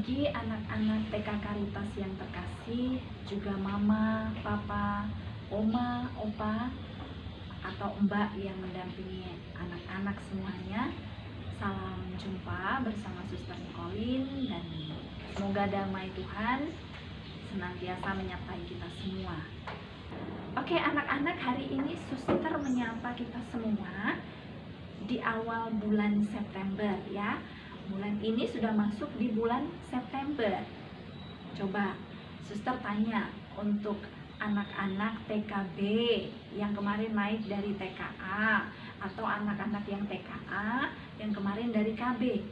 pagi anak-anak TK Karitas yang terkasih, juga mama, papa, oma, opa, atau mbak yang mendampingi anak-anak semuanya. Salam jumpa bersama Suster Nicolin, dan semoga damai Tuhan senantiasa menyertai kita semua. Oke anak-anak, hari ini Suster menyapa kita semua di awal bulan September ya. Bulan ini sudah masuk di bulan September. Coba Suster tanya untuk anak-anak TKB yang kemarin naik dari TKA, atau anak-anak yang TKA yang kemarin dari KB.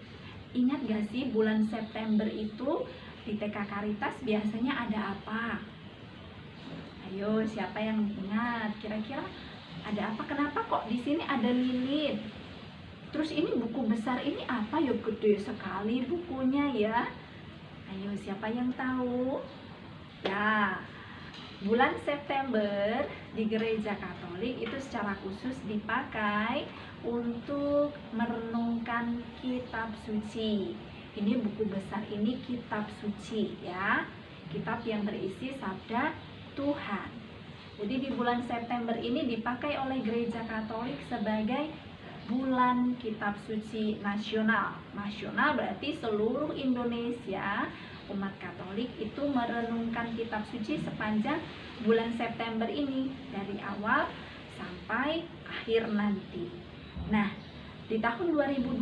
Ingat gak sih bulan September itu di TK Karitas biasanya ada apa? Ayo, siapa yang ingat? Kira-kira ada apa? Kenapa kok di sini ada lilin? Terus ini buku besar ini apa ya, gede sekali bukunya ya. Ayo, siapa yang tahu? Ya, bulan September di Gereja Katolik itu secara khusus dipakai untuk merenungkan kitab suci. Ini buku besar ini kitab suci ya. Kitab yang berisi sabda Tuhan. Jadi di bulan September ini dipakai oleh Gereja Katolik sebagai bulan kitab suci nasional. Nasional berarti seluruh Indonesia umat Katolik itu merenungkan kitab suci sepanjang bulan September ini, dari awal sampai akhir nanti. Nah, di tahun 2020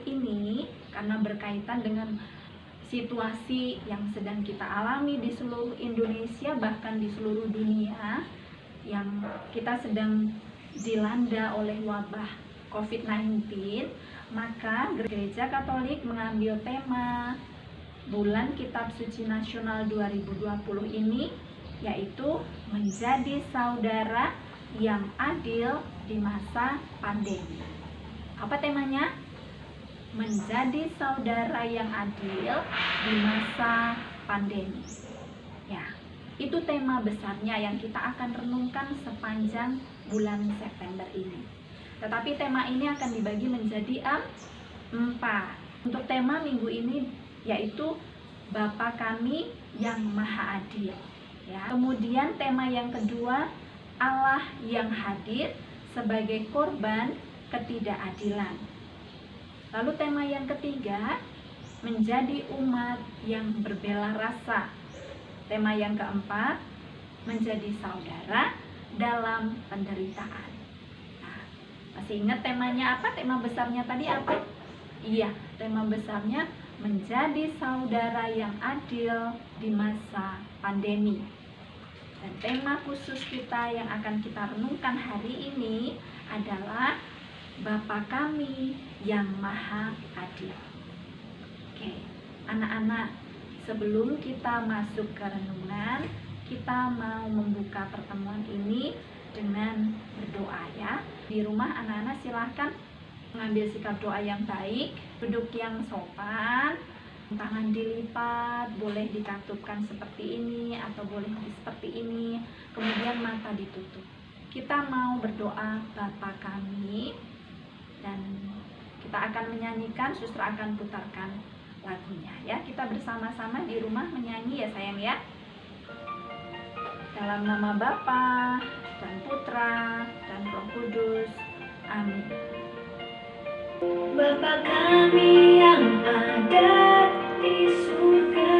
ini karena berkaitan dengan situasi yang sedang kita alami di seluruh Indonesia, bahkan di seluruh dunia, yang kita sedang dilanda oleh wabah COVID-19, maka Gereja Katolik mengambil tema bulan kitab suci nasional 2020 ini, yaitu menjadi saudara yang adil di masa pandemi. Apa temanya? Menjadi saudara yang adil di masa pandemi. Ya, itu tema besarnya yang kita akan renungkan sepanjang bulan September ini. Tetapi tema ini akan dibagi menjadi 4. Untuk tema minggu ini yaitu Bapa Kami yang Maha Adil. Ya. Kemudian tema yang kedua, Allah yang hadir sebagai korban ketidakadilan. Lalu tema yang ketiga, menjadi umat yang berbela rasa. Tema yang keempat, menjadi saudara dalam penderitaan. Masih ingat temanya apa? Tema besarnya tadi apa? Iya, tema besarnya menjadi saudara yang adil di masa pandemi. Dan tema khusus kita yang akan kita renungkan hari ini adalah Bapa Kami yang Maha Adil. Oke, anak-anak, sebelum kita masuk ke renungan, kita mau membuka pertemuan ini dengan berdoa ya. Di rumah anak-anak silahkan mengambil sikap doa yang baik, duduk yang sopan, tangan dilipat, boleh dikatupkan seperti ini atau boleh seperti ini, kemudian mata ditutup. Kita mau berdoa Bapa Kami, dan kita akan menyanyikan, Suster akan putarkan lagunya ya. Kita bersama-sama di rumah menyanyi ya sayang ya. Dalam nama Bapa dan Putra dan Roh Kudus. Amin. Bapa Kami yang ada di surga,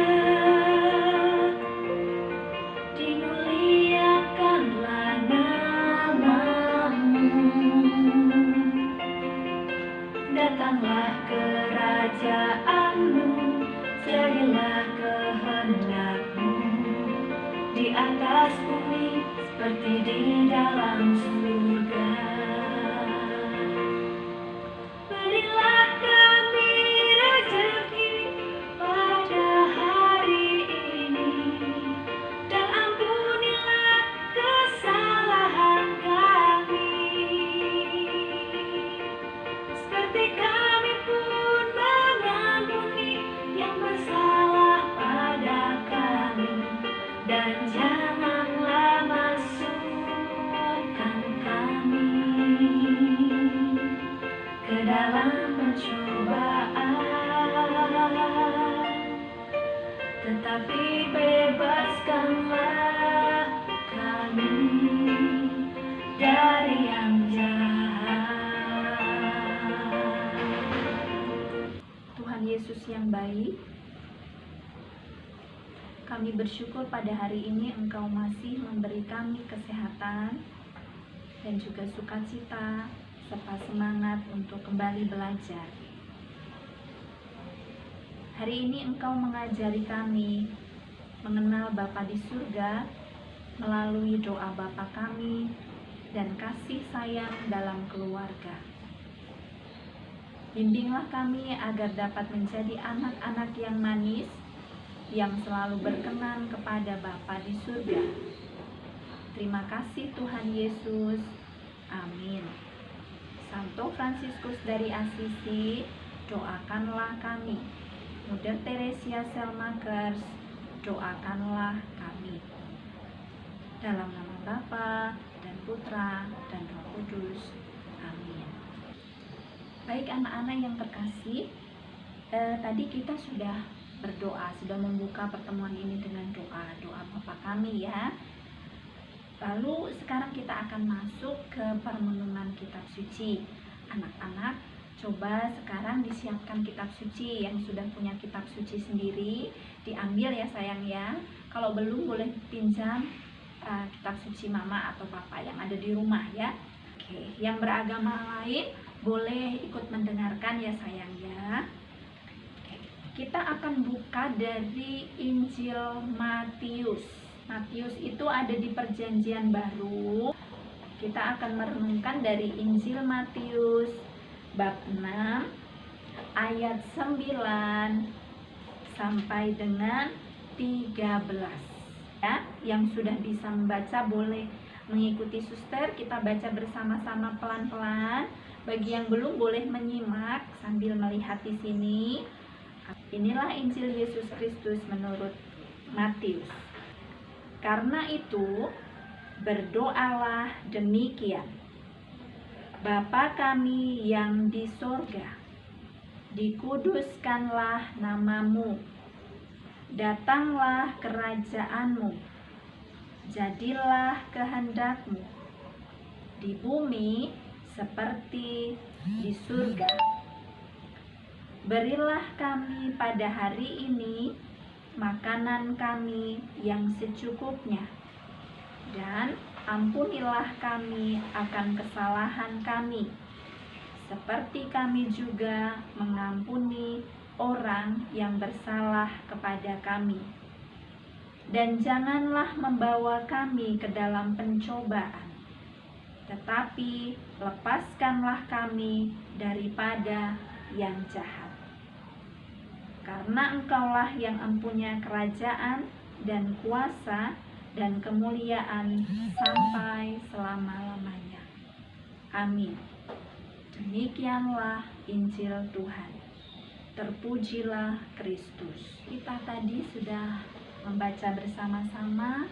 dimuliakanlah nama-Mu. Datanglah kerajaan-Mu, jadilah kehendak-Mu di atas bumi seperti di dalam surga. Berilah kami rezeki pada hari ini, dan ampunilah kesalahan kami, seperti kami pun mengampuni yang bersalah pada kami. Dan janganlah masukkan kami ke dalam pencobaan, tetapi bebaskanlah kami dari yang jahat. Tuhan Yesus yang baik, kami bersyukur pada hari ini Engkau masih memberi kami kesehatan dan juga sukacita serta semangat untuk kembali belajar. Hari ini Engkau mengajari kami mengenal Bapa di surga melalui doa Bapa kami dan kasih sayang dalam keluarga. Bimbinglah kami agar dapat menjadi anak-anak yang manis, yang selalu berkenan kepada Bapa di surga. Terima kasih Tuhan Yesus. Amin. Santo Fransiskus dari Assisi, doakanlah kami. Mother Teresa Selmakers, doakanlah kami. Dalam nama Bapa dan Putra dan Roh Kudus. Amin. Baik anak-anak yang terkasih, tadi kita sudah berdoa, sudah membuka pertemuan ini dengan doa Bapa kami ya. Lalu sekarang kita akan masuk ke permenungan kitab suci. Anak-anak, coba sekarang disiapkan kitab suci. Yang sudah punya kitab suci sendiri diambil ya sayang ya. Kalau belum boleh pinjam kitab suci mama atau papa yang ada di rumah ya. Oke, yang beragama lain boleh ikut mendengarkan ya sayang ya. Oke, kita akan buka dari Injil Matius. Matius itu ada di Perjanjian Baru. Kita akan merenungkan dari Injil Matius bab 6 ayat 9 sampai dengan 13 ya. Yang sudah bisa membaca boleh mengikuti suster, kita baca bersama-sama pelan-pelan. Bagi yang belum boleh menyimak sambil melihat di sini. Inilah Injil Yesus Kristus menurut Matius. Karena itu berdoalah demikian: Bapa kami yang di sorga, dikuduskanlah namamu, datanglah kerajaanmu, jadilah kehendakmu di bumi seperti di surga. Berilah kami pada hari ini makanan kami yang secukupnya, dan ampunilah kami akan kesalahan kami, seperti kami juga mengampuni orang yang bersalah kepada kami. Dan janganlah membawa kami ke dalam pencobaan, tetapi lepaskanlah kami daripada yang jahat. Karena Engkaulah yang empunya kerajaan dan kuasa dan kemuliaan sampai selama-lamanya. Amin. Demikianlah Injil Tuhan. Terpujilah Kristus. Kita tadi sudah membaca bersama-sama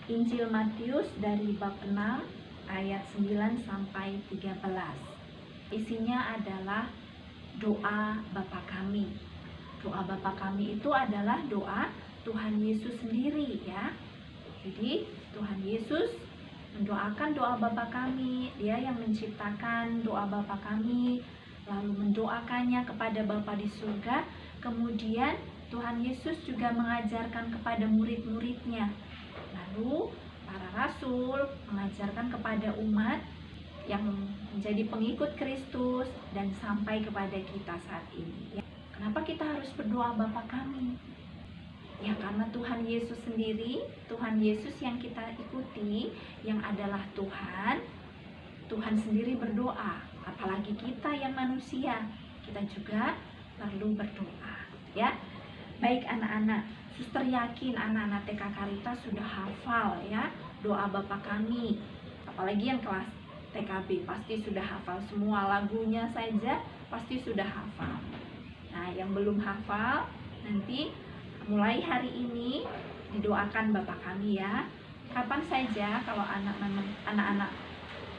Injil Matius dari bab 6 ayat 9 sampai 13. Isinya adalah doa Bapa kami. Doa Bapa kami itu adalah doa Tuhan Yesus sendiri ya. Jadi Tuhan Yesus mendoakan doa Bapa kami. Dia yang menciptakan doa Bapa kami, lalu mendoakannya kepada Bapa di surga. Kemudian Tuhan Yesus juga mengajarkan kepada murid-muridnya. Lalu para rasul mengajarkan kepada umat yang menjadi pengikut Kristus dan sampai kepada kita saat ini. Kenapa kita harus berdoa Bapa kami? Ya karena Tuhan Yesus sendiri, Tuhan Yesus yang kita ikuti, yang adalah Tuhan, Tuhan sendiri berdoa. Apalagi kita yang manusia, kita juga perlu berdoa. Ya, baik anak-anak, suster yakin anak-anak TK Caritas sudah hafal ya doa Bapa kami. Apalagi yang kelas TKB pasti sudah hafal semua, lagunya saja pasti sudah hafal. Nah, yang belum hafal nanti mulai hari ini didoakan Bapa kami ya. Kapan saja kalau anak-anak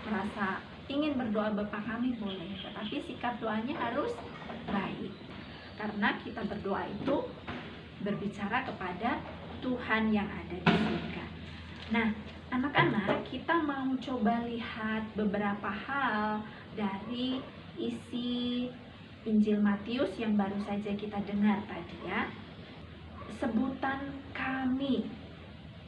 merasa ingin berdoa Bapa kami boleh, tetapi sikap doanya harus baik. Karena kita berdoa itu berbicara kepada Tuhan yang ada di surga. Nah, anak-anak, kita mau coba lihat beberapa hal dari isi Injil Matius yang baru saja kita dengar tadi ya. Sebutan kami.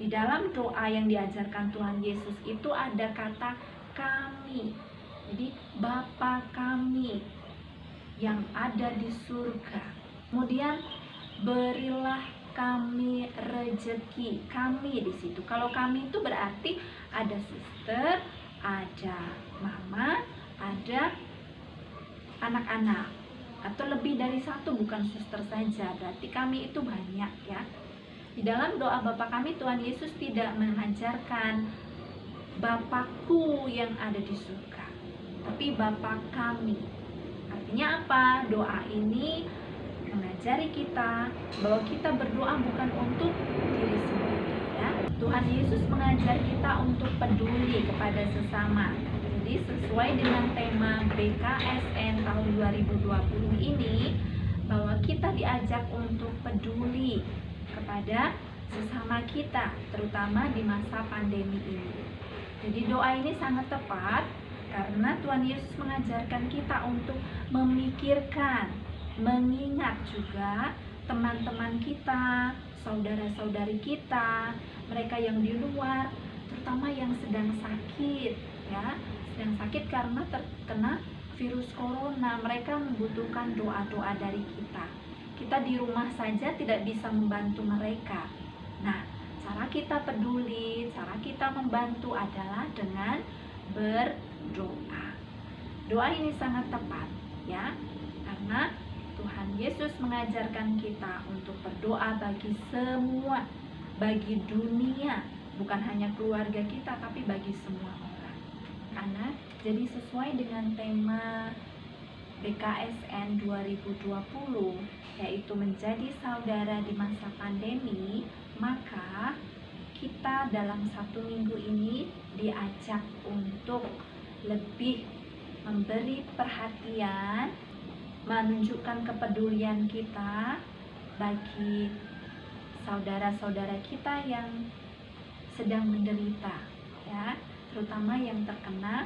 Di dalam doa yang diajarkan Tuhan Yesus itu ada kata kami. Jadi Bapa kami yang ada di surga. Kemudian berilah kami rejeki. Kami di situ. Kalau kami itu berarti ada suster, ada mama, ada anak-anak, atau lebih dari satu, bukan suster saja. Berarti kami itu banyak ya. Di dalam doa Bapa kami, Tuhan Yesus tidak mengajarkan Bapakku yang ada di surga, tapi Bapa kami. Artinya apa? Doa ini mengajari kita bahwa kita berdoa bukan untuk diri sendiri ya. Tuhan Yesus mengajar kita untuk peduli kepada sesama. Jadi sesuai dengan tema BKSN tahun 2020 ini, bahwa kita diajak untuk peduli kepada sesama kita, terutama di masa pandemi ini. Jadi doa ini sangat tepat karena Tuhan Yesus mengajarkan kita untuk memikirkan, mengingat juga teman-teman kita, saudara-saudari kita, mereka yang di luar, terutama yang sedang sakit ya, sedang sakit karena terkena virus corona. Mereka membutuhkan doa-doa dari kita. Kita di rumah saja tidak bisa membantu mereka. Nah, cara kita peduli, cara kita membantu adalah dengan berdoa. Doa ini sangat tepat ya, karena Tuhan Yesus mengajarkan kita untuk berdoa bagi semua, bagi dunia, bukan hanya keluarga kita, tapi bagi semua orang. Anak, jadi sesuai dengan tema BKSN 2020, yaitu menjadi saudara di masa pandemi, maka kita dalam 1 minggu ini diajak untuk lebih memberi perhatian, menunjukkan kepedulian kita bagi saudara-saudara kita yang sedang menderita ya, terutama yang terkena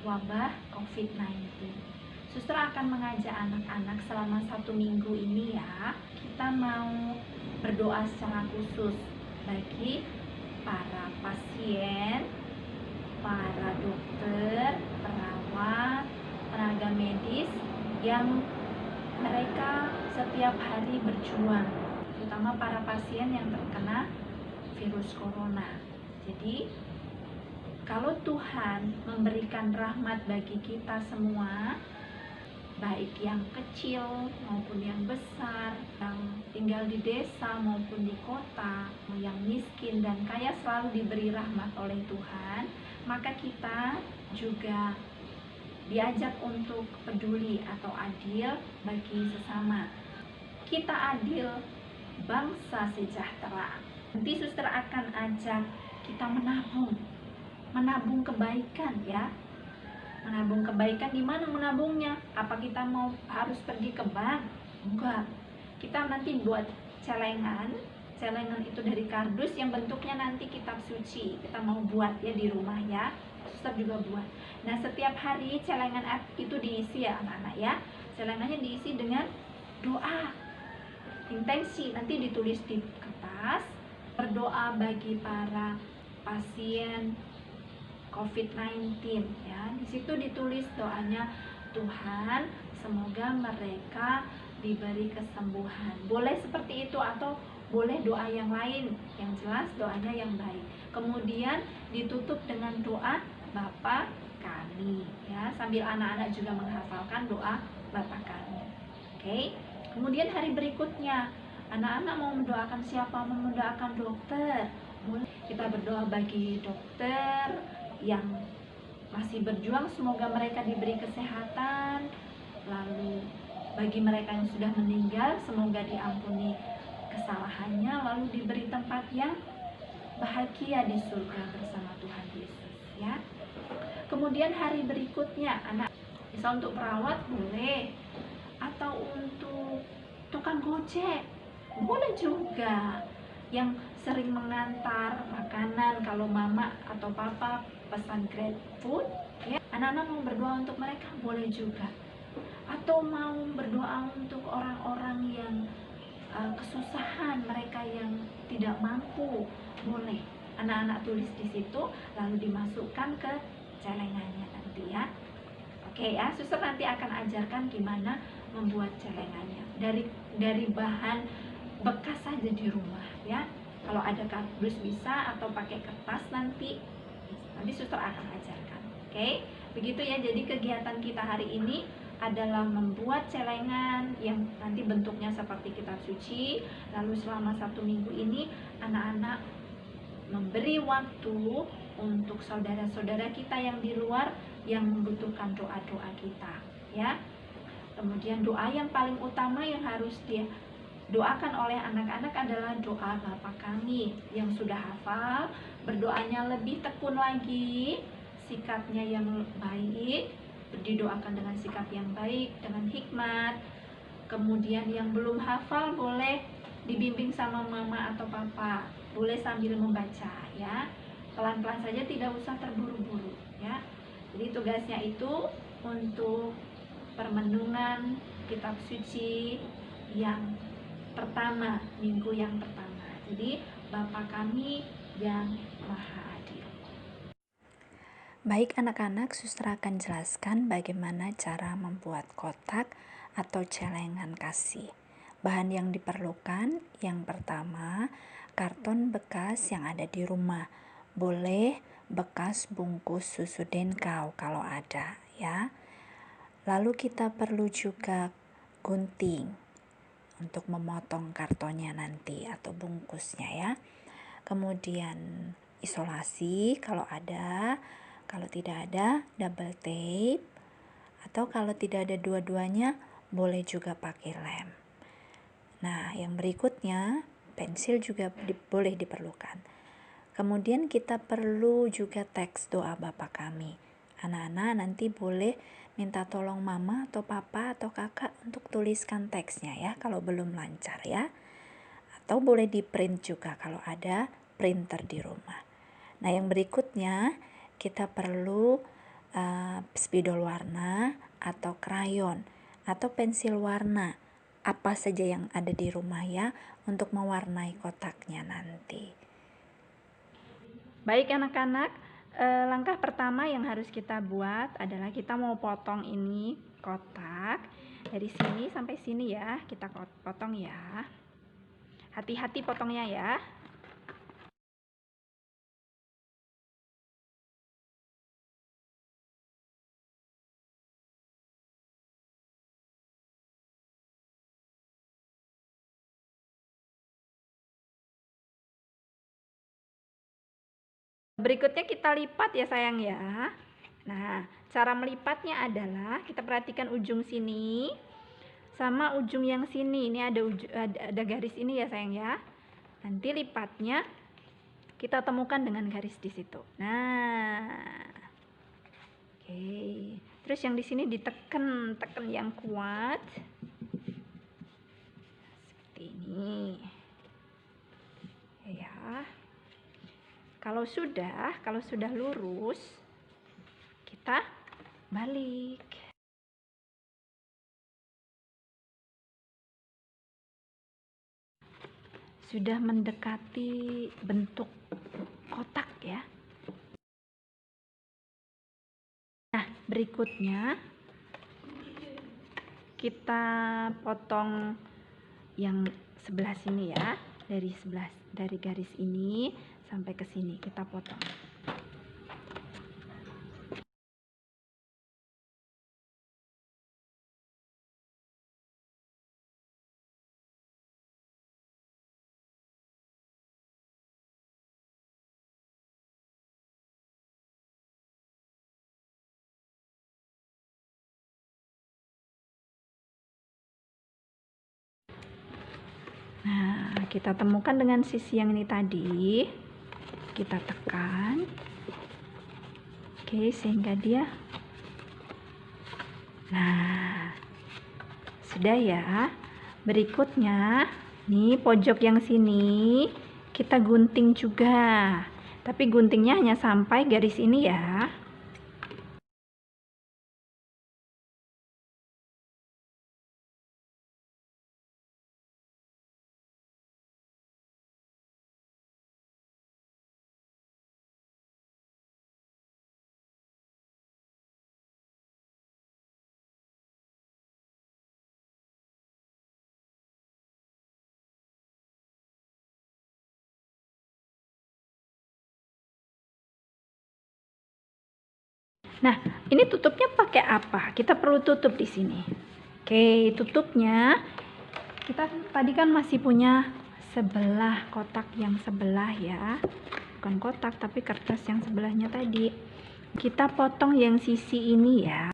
wabah COVID-19. Suster akan mengajak anak-anak selama 1 minggu ini ya, kita mau berdoa secara khusus bagi para pasien, para dokter, perawat, tenaga medis yang mereka setiap hari berjuang, terutama para pasien yang terkena virus corona. Jadi kalau Tuhan memberikan rahmat bagi kita semua, baik yang kecil maupun yang besar, yang tinggal di desa maupun di kota, yang miskin dan kaya, selalu diberi rahmat oleh Tuhan, maka kita juga diajak untuk peduli atau adil bagi sesama. Kita adil, bangsa sejahtera. Nanti suster akan ajak kita menabung kebaikan ya. Menabung kebaikan, di mana menabungnya? Apa kita mau harus pergi ke bank? Enggak. Kita nanti buat celengan. Celengan itu dari kardus yang bentuknya nanti kitab suci. Kita mau buat ya di rumah ya. Suster juga buat. Nah, setiap hari celengan itu diisi ya anak-anak ya. Celengannya diisi dengan doa. Intensi nanti ditulis di kertas. Berdoa bagi para pasien COVID-19 ya. Di situ ditulis doanya, Tuhan, semoga mereka diberi kesembuhan. Boleh seperti itu atau boleh doa yang lain, yang jelas doanya yang baik. Kemudian ditutup dengan doa Bapa kami ya, sambil anak-anak juga menghafalkan doa Bapa kami. Oke. Kemudian hari berikutnya anak-anak mau mendoakan siapa? Mau mendoakan dokter. Boleh kita berdoa bagi dokter yang masih berjuang, semoga mereka diberi kesehatan. Lalu bagi mereka yang sudah meninggal, semoga diampuni kesalahannya, lalu diberi tempat yang bahagia di surga bersama Tuhan Yesus ya. Kemudian hari berikutnya anak bisa untuk perawat boleh, atau untuk tukang gojek, boleh juga. Yang sering mengantar makanan, kalau mama atau papa pesan GrabFood, ya, anak-anak mau berdoa untuk mereka, boleh juga. Atau mau berdoa untuk orang-orang yang kesusahan, mereka yang tidak mampu, boleh. Anak-anak tulis di situ, lalu dimasukkan ke celengannya nanti ya. Oke ya, suster nanti akan ajarkan gimana membuat celengannya dari bahan bekas saja di rumah ya. Kalau ada kardus bisa, atau pakai kertas nanti suster akan ajarkan. Oke, begitu ya. Jadi kegiatan kita hari ini adalah membuat celengan yang nanti bentuknya seperti kitab suci. Lalu selama 1 minggu ini anak-anak memberi waktu untuk saudara-saudara kita yang di luar yang membutuhkan doa-doa kita ya. Kemudian doa yang paling utama yang harus doakan oleh anak-anak adalah doa Bapa Kami. Yang sudah hafal, berdoanya lebih tekun lagi, sikapnya yang baik, didoakan dengan sikap yang baik, dengan hikmat. Kemudian yang belum hafal boleh dibimbing sama mama atau papa, boleh sambil membaca ya, pelan-pelan saja, tidak usah terburu-buru ya. Jadi tugasnya itu untuk permenungan kitab suci yang pertama, minggu yang pertama. Jadi Bapa Kami yang Maha Adil. Baik anak-anak, suster akan jelaskan bagaimana cara membuat kotak atau celengan kasih. Bahan yang diperlukan, yang pertama, karton bekas yang ada di rumah. Boleh bekas bungkus susu Denkau kalau ada ya. Lalu kita perlu juga gunting untuk memotong kartonnya nanti atau bungkusnya ya. Kemudian isolasi kalau ada, kalau tidak ada double tape, atau kalau tidak ada dua-duanya boleh juga pakai lem. Nah, yang berikutnya pensil juga boleh diperlukan. Kemudian kita perlu juga teks doa Bapa Kami. Anak-anak nanti boleh minta tolong mama atau papa atau kakak untuk tuliskan teksnya ya kalau belum lancar ya. Atau boleh di print juga kalau ada printer di rumah. Nah, yang berikutnya kita perlu spidol warna atau krayon atau pensil warna, apa saja yang ada di rumah ya, untuk mewarnai kotaknya nanti. Baik anak-anak, langkah pertama yang harus kita buat adalah kita mau potong ini kotak dari sini sampai sini ya, kita potong ya. Hati-hati potongnya ya. Berikutnya kita lipat ya sayang ya. Nah, cara melipatnya adalah kita perhatikan ujung sini sama ujung yang sini. Ini ada garis ini ya sayang ya. Nanti lipatnya kita temukan dengan garis di situ. Nah, oke. Terus yang di sini tekan yang kuat. Seperti ini. Ya. Kalau sudah lurus, kita balik. Sudah mendekati bentuk kotak ya. Nah, berikutnya kita potong yang sebelah sini ya, dari garis ini sampai ke sini kita potong. Nah, kita temukan dengan sisi yang ini tadi, kita tekan, oke, sehingga dia, nah, sudah ya. Berikutnya, nih pojok yang sini kita gunting juga. Tapi guntingnya hanya sampai garis ini ya. Nah, ini tutupnya pakai apa? Kita perlu tutup di sini. Oke, tutupnya kita tadi kan masih punya sebelah kotak yang sebelah ya. Bukan kotak tapi kertas yang sebelahnya tadi. Kita potong yang sisi ini ya.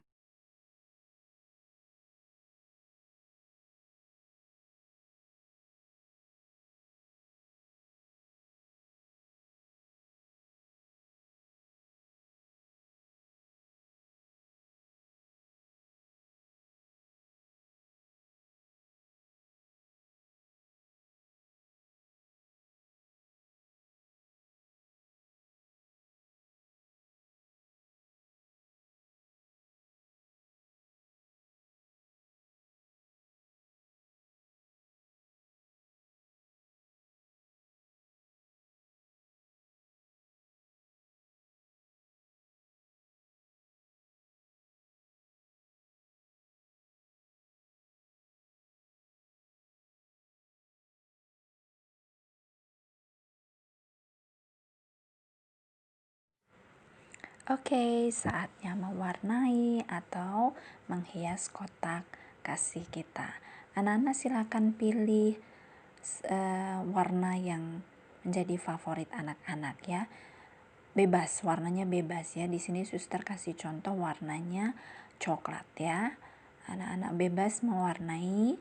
Oke, saatnya mewarnai atau menghias kotak kasih kita. Anak-anak silakan pilih warna yang menjadi favorit anak-anak ya. Bebas, warnanya bebas ya. Di sini suster kasih contoh warnanya coklat ya. Anak-anak bebas mewarnai,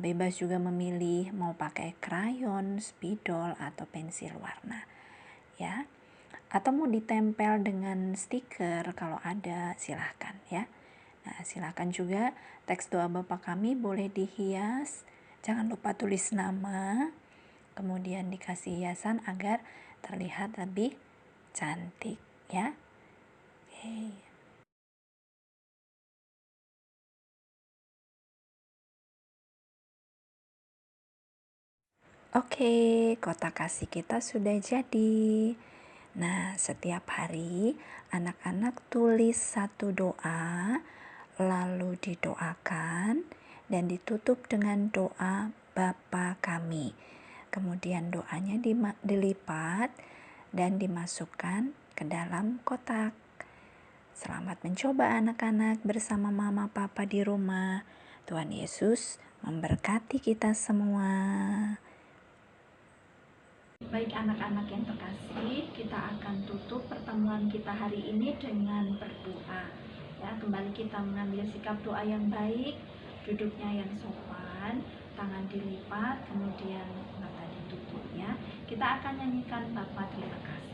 bebas juga memilih mau pakai krayon, spidol atau pensil warna ya. Atau mau ditempel dengan stiker kalau ada silahkan ya. Nah silahkan juga teks doa Bapa Kami boleh dihias, jangan lupa tulis nama, kemudian dikasih hiasan agar terlihat lebih cantik ya. Oke, kotak kasih kita sudah jadi. Nah, setiap hari anak-anak tulis satu doa, lalu didoakan dan ditutup dengan doa Bapa Kami. Kemudian doanya dilipat dan dimasukkan ke dalam kotak. Selamat mencoba anak-anak bersama mama papa di rumah. Tuhan Yesus memberkati kita semua. Baik anak-anak yang terkasih, kita akan tutup pertemuan kita hari ini dengan berdoa. Ya, kembali kita mengambil sikap doa yang baik, duduknya yang sopan, tangan dilipat, kemudian mata ditutup ya. Kita akan nyanyikan Bapa terima kasih.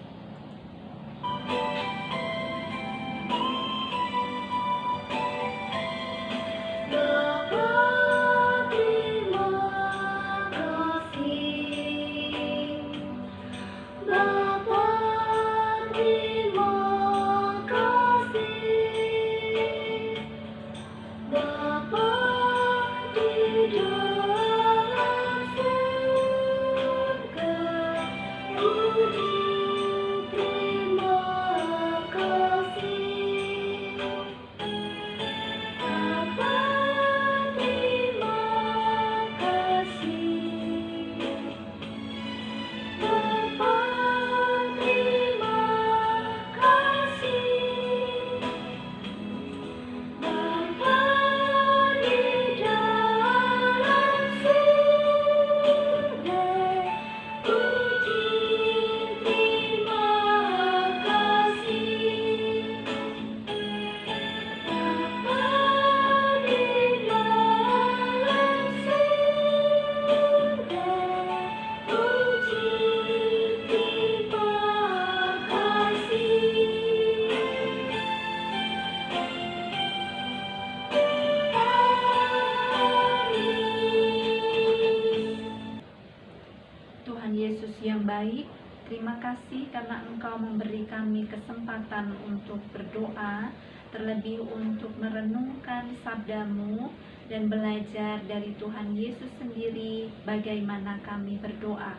baik, terima kasih karena Engkau memberi kami kesempatan untuk berdoa, terlebih untuk merenungkan sabda-Mu dan belajar dari Tuhan Yesus sendiri bagaimana kami berdoa.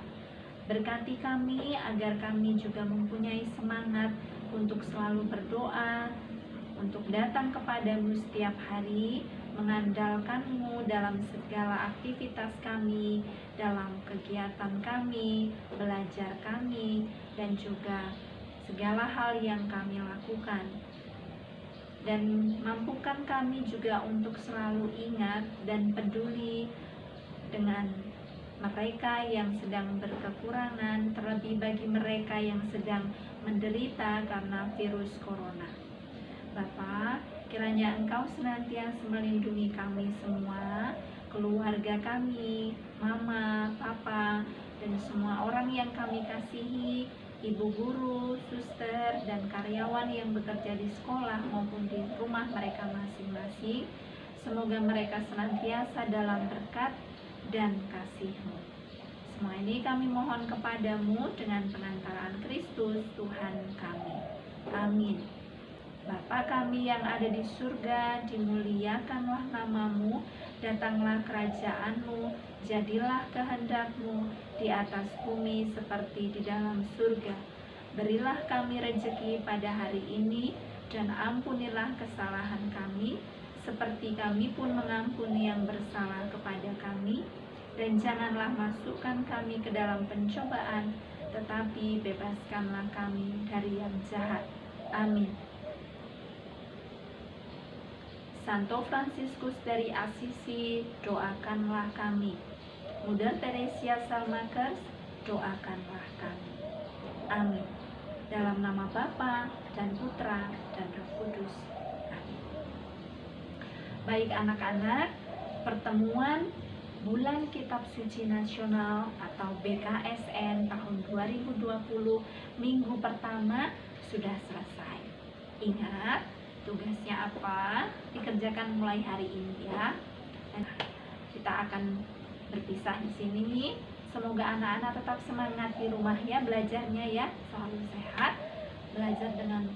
Berkati kami agar kami juga mempunyai semangat untuk selalu berdoa, untuk datang kepadamu setiap hari, mengandalkan-Mu dalam segala aktivitas kami, dalam kegiatan kami, belajar kami, dan juga segala hal yang kami lakukan. Dan mampukan kami juga untuk selalu ingat dan peduli dengan mereka yang sedang berkekurangan, terlebih bagi mereka yang sedang menderita karena virus corona. Bapa, kiranya Engkau senantiasa melindungi kami semua, keluarga kami, mama, papa, dan semua orang yang kami kasihi, ibu guru, suster, dan karyawan yang bekerja di sekolah maupun di rumah mereka masing-masing. Semoga mereka senantiasa dalam berkat dan kasih-Mu. Semua ini kami mohon kepadamu dengan pengantaran Kristus Tuhan kami. Amin. Bapa kami yang ada di surga, dimuliakanlah nama-Mu, datanglah kerajaan-Mu, jadilah kehendak-Mu di atas bumi seperti di dalam surga. Berilah kami rejeki pada hari ini, dan ampunilah kesalahan kami, seperti kami pun mengampuni yang bersalah kepada kami. Dan janganlah masukkan kami ke dalam pencobaan, tetapi bebaskanlah kami dari yang jahat. Amin. Santo Fransiskus dari Assisi, doakanlah kami. Mother Teresa Salmakers, doakanlah kami. Amin. Dalam nama Bapa dan Putra dan Roh Kudus. Amin. Baik anak-anak, pertemuan Bulan Kitab Suci Nasional atau BKSN tahun 2020 minggu pertama sudah selesai. Ingat, tugasnya apa? Dikerjakan mulai hari ini ya. Dan kita akan berpisah di sini nih. Semoga anak-anak tetap semangat di rumah ya, belajarnya ya, selalu sehat. Belajar dengan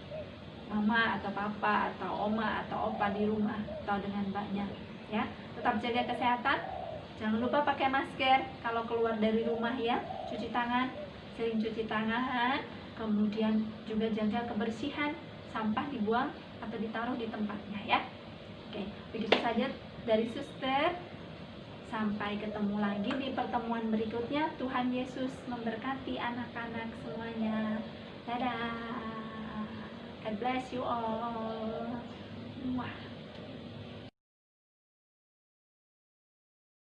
mama atau papa atau oma atau opa di rumah atau dengan mbaknya ya. Tetap jaga kesehatan. Jangan lupa pakai masker kalau keluar dari rumah ya. Cuci tangan, sering cuci tangan. Kemudian juga jaga kebersihan, sampah dibuang atau ditaruh di tempatnya ya. Oke, begitu saja dari suster. Sampai ketemu lagi di pertemuan berikutnya. Tuhan Yesus memberkati anak-anak semuanya. Dadah. God bless you all.